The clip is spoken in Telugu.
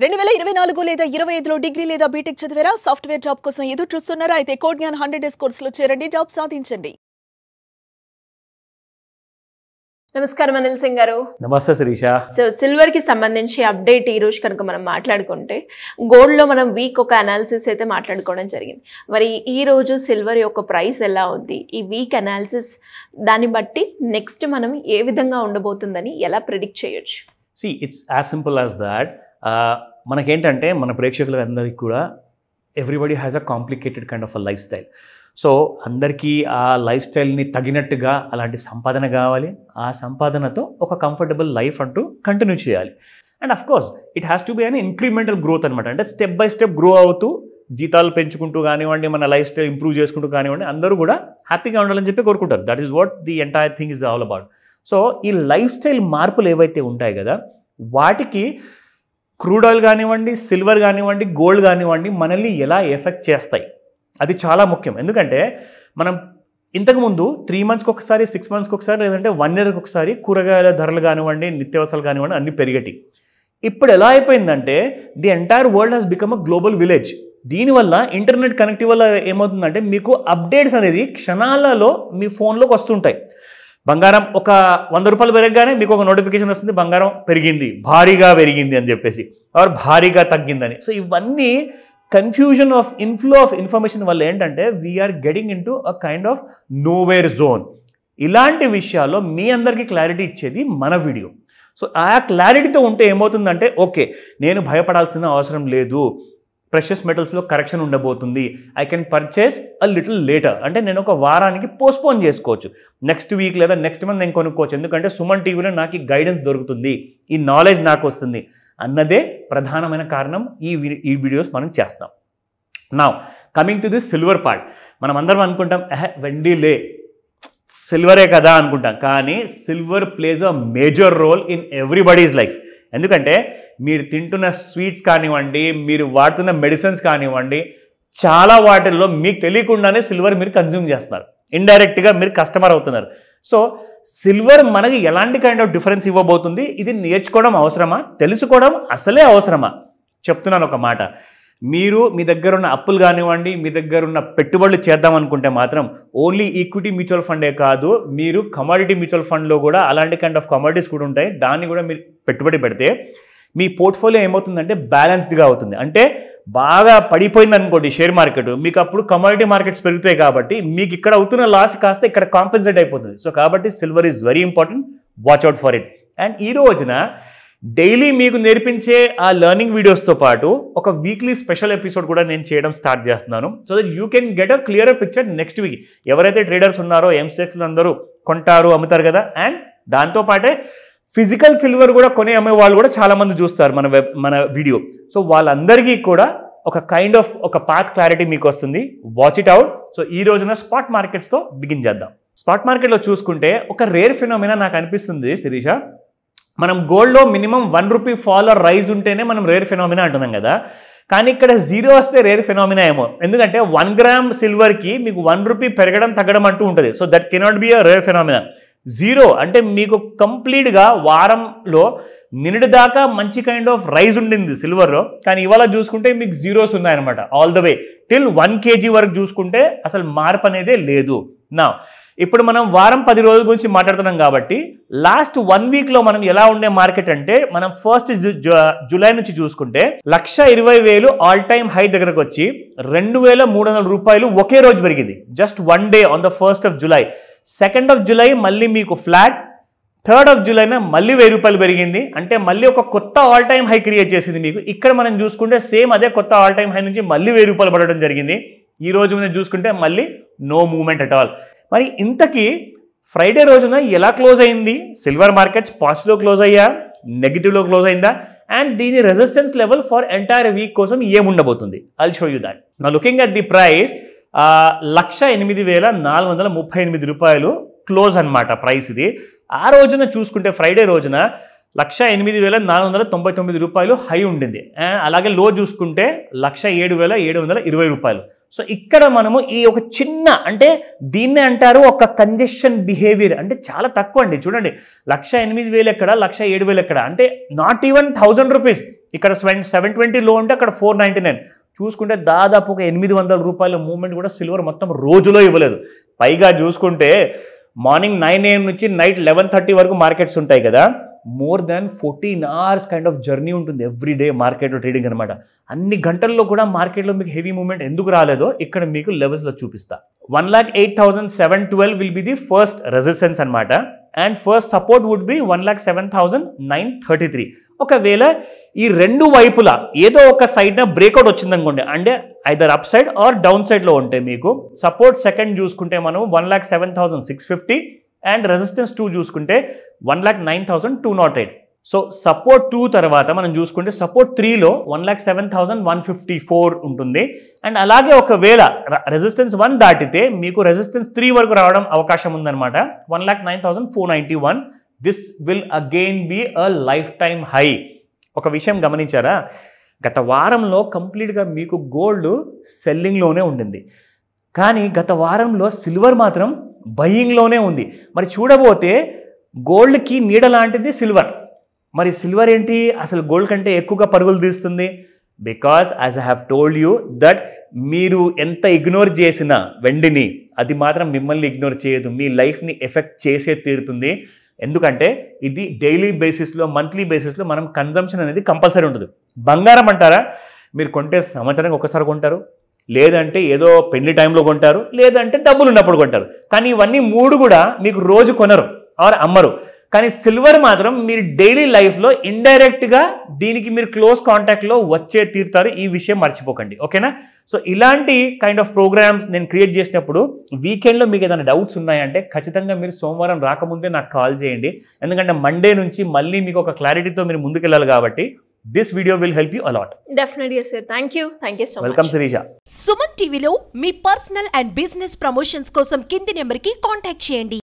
2024 లేదా 25లో డిగ్రీ లేదా బీటెక్ చదివారా? సాఫ్ట్వేర్ జాబ్ కోసం ఎదురు చూస్తున్నారా? అయితే కోడ్ జ్ఞాన్ 100 డేస్ కోర్సులో చేరండి, జాబ్ సాధించండి. నమస్కారం అనిల్ సింగ్ గారు. నమస్తే శిరీష. సో సిల్వర్ కి సంబంధించి అప్డేట్ ఈ రోజు కనుక మనం మాట్లాడుకుంటే, గోల్డ్ లో మనం వీక్ ఒక అనాలిసిస్ అయితే మాట్లాడుకోవడం జరిగింది. మరి ఈ రోజు సిల్వర్ యొక్క ప్రైస్ ఎలా ఉంది, ఈ వీక్ అనాలిసిస్ దాన్ని బట్టి నెక్స్ట్ మనం ఏ విధంగా ఉండబోతుందని ఎలా ప్రిడిక్ట్ చేయొచ్చు? It's as simple as that. మనకేంటంటే మన ప్రేక్షకులందరికీ కూడా everybody has a complicated kind of a life style. So అందరికీ ఆ లైఫ్ స్టైల్ని తగినట్టుగా అలాంటి సంపాదన కావాలి. ఆ సంపాదనతో ఒక కంఫర్టబుల్ లైఫ్ అంటూ కంటిన్యూ చేయాలి. And of course it has to be an incremental growth అనమాట. అంటే స్టెప్ బై స్టెప్ గ్రో అవుతూ జీతాలు పెంచుకుంటూ కానివ్వండి, మన లైఫ్ స్టైల్ ఇంప్రూవ్ చేసుకుంటూ కానివ్వండి, అందరూ కూడా హ్యాపీగా ఉండాలని చెప్పి కోరుకుంటారు. That is what the entire thing is all about. So ఈ లైఫ్ స్టైల్ మార్పులు ఏవైతే ఉంటాయి కదా, వాటికి క్రూడ్ ఆయిల్ కానివ్వండి, సిల్వర్ కానివ్వండి, గోల్డ్ కానివ్వండి మనల్ని ఎలా ఎఫెక్ట్ చేస్తాయి అది చాలా ముఖ్యం. ఎందుకంటే మనం ఇంతకుముందు 3 monthsకి ఒకసారి, 6 monthsకి ఒకసారి, లేదంటే 1 yearకి ఒకసారి కూరగాయల ధరలు కానివ్వండి, నిత్యావసరాలు కానివ్వండి అన్నీ పెరిగేటి. ఇప్పుడు ఎలా అయిపోయిందంటే the entire world has become a global village. దీనివల్ల ఇంటర్నెట్ కనెక్టివ్ వల్ల ఏమవుతుందంటే మీకు అప్డేట్స్ అనేది క్షణాలలో మీ ఫోన్లోకి వస్తుంటాయి. బంగారం ఒక 100 రూపాయలు పెరగగానే మీకు ఒక నోటిఫికేషన్ వస్తుంది, బంగారం పెరిగింది, భారీగా పెరిగింది అని చెప్పేసి, ఆర్ భారీగా తగ్గిందని. సో ఇవన్నీ confusion of inflow of information వల్ల ఏంటంటే we are getting into a kind of nowhere zone. ఇలాంటి విషయాల్లో మీ అందరికీ క్లారిటీ ఇచ్చేది మన వీడియో. సో ఆ క్లారిటీతో ఉంటే ఏమవుతుందంటే, ఓకే నేను భయపడాల్సిన అవసరం లేదు, ప్రెషస్ మెటల్స్లో కరెక్షన్ ఉండబోతుంది, I can purchase a little later. అంటే నేను ఒక వారానికి పోస్ట్పోన్ చేసుకోవచ్చు, నెక్స్ట్ వీక్ లేదా నెక్స్ట్ మంత్ నేను కొనుక్కోవచ్చు, ఎందుకంటే సుమన్ టీవీలో నాకు ఈ గైడెన్స్ దొరుకుతుంది, ఈ నాలెడ్జ్ నాకు వస్తుంది అన్నదే ప్రధానమైన కారణం. ఈ వీడియోస్ మనం చేస్తాం. Now coming to this silver part. మనం అందరం అనుకుంటాం వెండి లే, సిల్వరే కదా అనుకుంటాం, కానీ silver plays a major role in everybody's life. ఎందుకంటే మీరు తింటున్న స్వీట్స్ కానివ్వండి, మీరు వాడుతున్న మెడిసిన్స్ కానివ్వండి, చాలా వాటిల్లో మీకు తెలియకుండానే సిల్వర్ మీరు కన్జ్యూమ్ చేస్తున్నారు, ఇండైరెక్ట్గా మీరు కస్టమర్ అవుతున్నారు. సో సిల్వర్ మనకి ఎలాంటి కైండ్ ఆఫ్ డిఫరెన్స్ ఇవ్వబోతుంది, ఇది నేర్చుకోవడం అవసరమా, తెలుసుకోవడం అసలే అవసరమా? చెప్తున్నాను ఒక మాట. మీరు మీ దగ్గర ఉన్న అప్పులు కానివ్వండి, మీ దగ్గర ఉన్న పెట్టుబడులు చేద్దాం అనుకుంటే మాత్రం ఓన్లీ ఈక్విటీ మ్యూచువల్ ఫండే కాదు, మీరు కమోడిటీ మ్యూచువల్ ఫండ్లో కూడా అలాంటి కైండ్ ఆఫ్ కమోడిటీస్ కూడా ఉంటాయి. దాన్ని కూడా మీరు పెట్టుబడి పెడితే మీ పోర్ట్ఫోలియో ఏమవుతుందంటే బ్యాలెన్స్డ్గా అవుతుంది. అంటే బాగా పడిపోయింది అనుకోండి షేర్ మార్కెట్, మీకు అప్పుడు కమోడిటీ మార్కెట్స్ పెరుగుతాయి కాబట్టి మీకు ఇక్కడ అవుతున్న లాస్ కాస్త ఇక్కడ కాంపెన్సేట్ అయిపోతుంది. సో కాబట్టి silver is very important, watch out for it. And ఈ రోజున డైలీ మీకు నేర్పించే ఆ లెర్నింగ్ వీడియోస్తో పాటు ఒక వీక్లీ స్పెషల్ ఎపిసోడ్ కూడా నేను చేయడం స్టార్ట్ చేస్తున్నాను. So that you can get a clear picture next week. ఎవరైతే ట్రేడర్స్ ఉన్నారో, ఎంసెక్స్లు అందరూ కొంటారు, అమ్ముతారు కదా, అండ్ దాంతోపాటే ఫిజికల్ సిల్వర్ కూడా కొనే అమ్మే వాళ్ళు కూడా చాలామంది చూస్తారు మన వీడియో. సో వాళ్ళందరికీ కూడా ఒక కైండ్ ఆఫ్ ఒక పాత్ క్లారిటీ మీకు వస్తుంది. Watch it out. సో ఈ రోజున స్పాట్ మార్కెట్స్తో బిగిన్ చేద్దాం. స్పాట్ మార్కెట్లో చూసుకుంటే ఒక రేర్ ఫినామినా నాకు అనిపిస్తుంది శిరీష. మనం గోల్డ్లో minimum 1 rupee fall or rise ఉంటేనే మనం రేర్ ఫినామినా అంటున్నాం కదా, కానీ ఇక్కడ 0 వస్తే రేర్ ఫినామినా ఏమో. ఎందుకంటే 1 గ్రామ్ సిల్వర్కి మీకు 1 రూపీ పెరగడం తగ్గడం అంటూ ఉంటుంది. So that cannot be a rare phenomena. 0 అంటే మీకు కంప్లీట్గా వారంలో నిన్నటి దాకా మంచి కైండ్ ఆఫ్ రైజ్ ఉండింది సిల్వర్లో, కానీ ఇవాళ చూసుకుంటే మీకు జీరోస్ ఉన్నాయన్నమాట. All the way till 1 kg వరకు చూసుకుంటే అసలు మార్పు అనేదే లేదు. నా ఇప్పుడు మనం వారం 10 రోజుల గురించి మాట్లాడుతున్నాం కాబట్టి లాస్ట్ 1 వీక్లో మనం ఎలా ఉండే మార్కెట్ అంటే, మనం 1st జూలై నుంచి చూసుకుంటే 1,20,000 ఆల్ టైమ్ హై దగ్గరకు వచ్చి 2,300 రూపాయలు ఒకే రోజు పెరిగింది. Just 1 day on the 1st of July. 2nd of July మళ్ళీ మీకు ఫ్లాట్, 3rd of July మళ్ళీ 1,000 రూపాయలు పెరిగింది. అంటే మళ్ళీ ఒక కొత్త ఆల్ టైమ్ హై క్రియేట్ చేసింది మీకు. ఇక్కడ మనం చూసుకుంటే సేమ్ అదే కొత్త ఆల్ టైమ్ హై నుంచి మళ్ళీ 1,000 రూపాయలు పడడం జరిగింది. ఈ రోజు మనం చూసుకుంటే మళ్ళీ నో మూవ్మెంట్ అట్ ఆల్. మరి ఇంతకీ ఫ్రైడే రోజున ఎలా క్లోజ్ అయింది? సిల్వర్ మార్కెట్స్ పాజిటివ్లో క్లోజ్ అయ్యా, నెగిటివ్లో క్లోజ్ అయిందా? అండ్ దీని resistance level for entire week కోసం ఏముండబోతుంది? I'll show you that. నా లుకింగ్ అట్ ది ప్రైస్ 1,08,438 రూపాయలు క్లోజ్ అనమాట ప్రైస్ ఇది. ఆ రోజున చూసుకుంటే ఫ్రైడే రోజున 1,08,499 రూపాయలు హై ఉండింది. అలాగే లో చూసుకుంటే 1,07,720 రూపాయలు. సో ఇక్కడ మనము ఈ ఒక చిన్న అంటే దీన్నే అంటారు ఒక కంజెషన్ బిహేవియర్, అంటే చాలా తక్కువ అండి. చూడండి 1,08,000 ఎక్కడ, 1,07,000 ఎక్కడ, అంటే నాట్ ఈవెన్ 1,000 రూపీస్. ఇక్కడ 720 లో ఉంటే అక్కడ 499. చూసుకుంటే దాదాపు ఒక 800 రూపాయల మూవ్మెంట్ కూడా సిల్వర్ మొత్తం రోజులో ఇవ్వలేదు. పైగా చూసుకుంటే మార్నింగ్ 9 AM నుంచి నైట్ 11:30 వరకు మార్కెట్స్ ఉంటాయి కదా, more than 14 hours kind of journey ఉంటుంది ఎవ్రీ డే మార్కెట్లో ట్రేడింగ్ అనమాట. అన్ని గంటల్లో కూడా మార్కెట్లో మీకు హెవీ మూవ్మెంట్ ఎందుకు రాలేదో ఇక్కడ మీకు లెవెల్స్లో చూపిస్తా. 1,08,712 will be the first resistance అనమాట, and first support would be 1,07,933. ఒకవేళ ఈ రెండు వైపులా ఏదో ఒక సైడ్న బ్రేక్అవుట్ వచ్చిందనుకోండి, అంటే either up side or down సైడ్లో ఉంటే మీకు సపోర్ట్ సెకండ్ చూసుకుంటే మనం 1,07,650 అండ్ రెసిస్టెన్స్ 2 చూసుకుంటే 1,09,208. సో సపోర్ట్ 2 తర్వాత మనం చూసుకుంటే సపోర్ట్ 3లో 1,07,154 ఉంటుంది. అండ్ అలాగే ఒకవేళ రెసిస్టెన్స్ 1 దాటితే మీకు రెసిస్టెన్స్ 3 వరకు రావడం అవకాశం ఉందన్నమాట, 1,09,491. This will again be a life time high. ఒక విషయం గమనించారా, గత వారంలో కంప్లీట్గా మీకు గోల్డ్ సెల్లింగ్లోనే ఉండింది, కానీ గత వారంలో సిల్వర్ మాత్రం బయింగ్లోనే ఉంది. మరి చూడబోతే గోల్డ్కి నీడ లాంటిది సిల్వర్. మరి సిల్వర్ ఏంటి అసలు గోల్డ్ కంటే ఎక్కువగా పరుగులు తీస్తుంది? Because as I have told you that మీరు ఎంత ఇగ్నోర్ చేసినా వెండిని, అది మాత్రం మిమ్మల్ని ఇగ్నోర్ చేయదు, మీ లైఫ్ని ఎఫెక్ట్ చేసే తీరుతుంది. ఎందుకంటే ఇది డైలీ బేసిస్లో మంత్లీ బేసిస్లో మనం కన్జంప్షన్ అనేది కంపల్సరీ ఉంటుంది. బంగారం అంటారా, మీరు కొంటే సంవత్సరానికి ఒకసారి కొంటారు, లేదంటే ఏదో పెళ్లి టైంలో కొంటారు, లేదంటే డబ్బులు ఉన్నప్పుడు కొంటారు. కానీ ఇవన్నీ 3 కూడా మీకు రోజు కొనరు ఆర్ అమ్మరు. కానీ సిల్వర్ మాత్రం మీరు డైలీ లైఫ్లో ఇండైరెక్ట్గా దీనికి మీరు క్లోజ్ కాంటాక్ట్లో వచ్చే తీరుతారు. ఈ విషయం మర్చిపోకండి, ఓకేనా? సో ఇలాంటి కైండ్ ఆఫ్ ప్రోగ్రామ్స్ నేను క్రియేట్ చేసినప్పుడు వీకెండ్లో మీకు ఏదైనా డౌట్స్ ఉన్నాయంటే ఖచ్చితంగా మీరు సోమవారం రాకముందే నాకు కాల్ చేయండి. ఎందుకంటే మండే నుంచి మళ్ళీ మీకు ఒక క్లారిటీతో మీరు ముందుకెళ్ళాలి కాబట్టి this video will help you a lot. Definitely sir, thank you so much. Welcome Sirisha. Suman టీవీలో మీ పర్సనల్ అండ్ బిజినెస్ ప్రమోషన్స్ కోసం కింది నెంబర్కి కాంటాక్ట్ చేయండి.